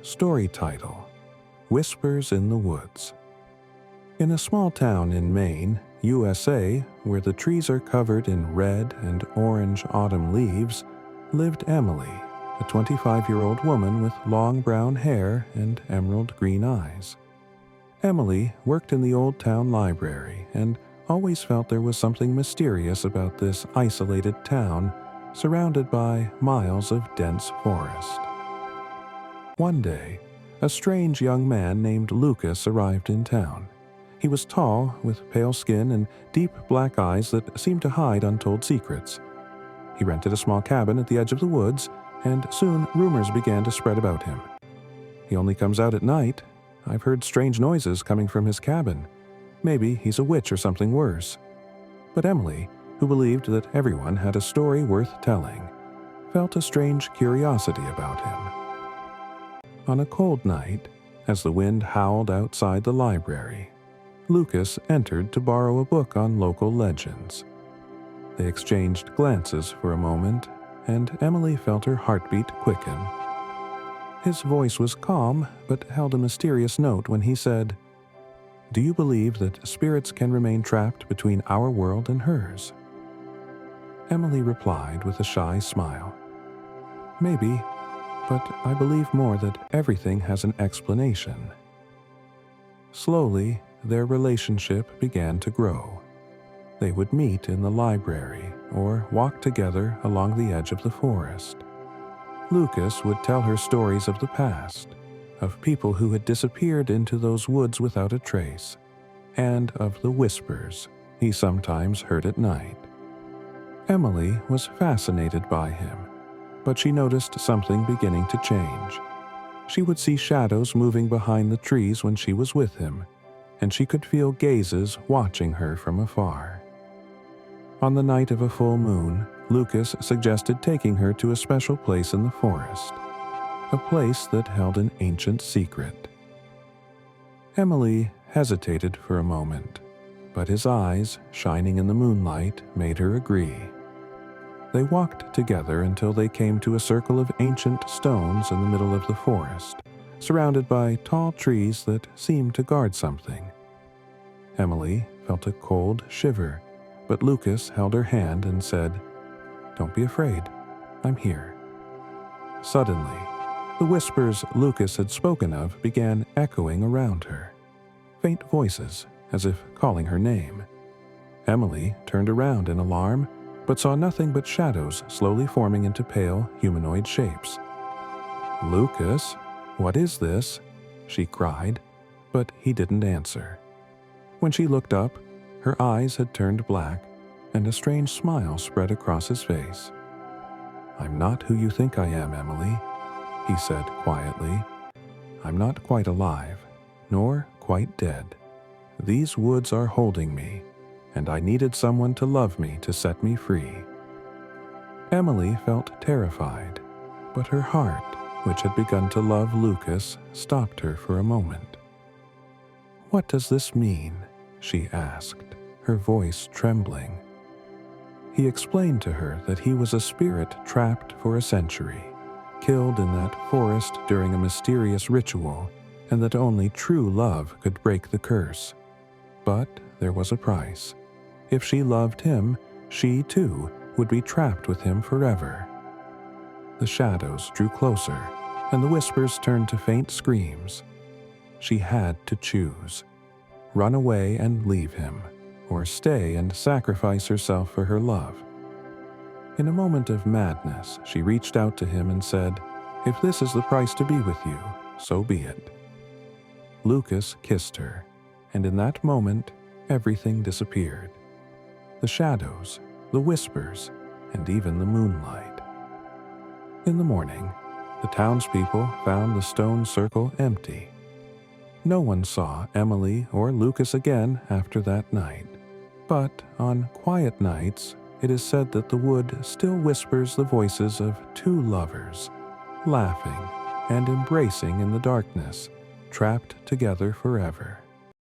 Story title: Whispers in the Woods. In a small town in Maine, USA, where the trees are covered in red and orange autumn leaves, lived Emily, a 25-year-old woman with long brown hair and emerald green eyes. Emily worked in the old town library and always felt there was something mysterious about this isolated town surrounded by miles of dense forest. One day, a strange young man named Lucas arrived in town. He was tall, with pale skin and deep black eyes that seemed to hide untold secrets. He rented a small cabin at the edge of the woods, and soon rumors began to spread about him. He only comes out at night. I've heard strange noises coming from his cabin. Maybe he's a witch or something worse. But Emily, who believed that everyone had a story worth telling, felt a strange curiosity about him. On a cold night, as the wind howled outside the library, Lucas entered to borrow a book on local legends. They exchanged glances for a moment, and Emily felt her heartbeat quicken. His voice was calm, but held a mysterious note when he said, "Do you believe that spirits can remain trapped between our world and hers?" Emily replied with a shy smile, "Maybe, but I believe more that everything has an explanation." Slowly, their relationship began to grow. They would meet in the library or walk together along the edge of the forest. Lucas would tell her stories of the past, of people who had disappeared into those woods without a trace, and of the whispers he sometimes heard at night. Emily was fascinated by him, but she noticed something beginning to change. She would see shadows moving behind the trees when she was with him, and she could feel gazes watching her from afar. On the night of a full moon, Lucas suggested taking her to a special place in the forest, a place that held an ancient secret. Emily hesitated for a moment, but his eyes, shining in the moonlight, made her agree. They walked together until they came to a circle of ancient stones in the middle of the forest, surrounded by tall trees that seemed to guard something. Emily felt a cold shiver, but Lucas held her hand and said, "Don't be afraid, I'm here." Suddenly, the whispers Lucas had spoken of began echoing around her. Faint voices, as if calling her name. Emily turned around in alarm, but saw nothing but shadows slowly forming into pale, humanoid shapes. "Lucas, what is this?" she cried, but he didn't answer. When she looked up, her eyes had turned black, and a strange smile spread across his face. "I'm not who you think I am, Emily," he said quietly. "I'm not quite alive, nor quite dead. These woods are holding me, and I needed someone to love me to set me free." Emily felt terrified, but her heart, which had begun to love Lucas, stopped her for a moment. "What does this mean?" she asked, her voice trembling. He explained to her that he was a spirit trapped for a century, killed in that forest during a mysterious ritual, and that only true love could break the curse. But there was a price. If she loved him, she too would be trapped with him forever. The shadows drew closer, and the whispers turned to faint screams. She had to choose: run away and leave him, or stay and sacrifice herself for her love. In a moment of madness, she reached out to him and said, "If this is the price to be with you, so be it." Lucas kissed her, and in that moment, everything disappeared. The shadows, the whispers, and even the moonlight. In the morning, the townspeople found the stone circle empty. No one saw Emily or Lucas again after that night. But on quiet nights, it is said that the wood still whispers the voices of two lovers, laughing and embracing in the darkness, trapped together forever.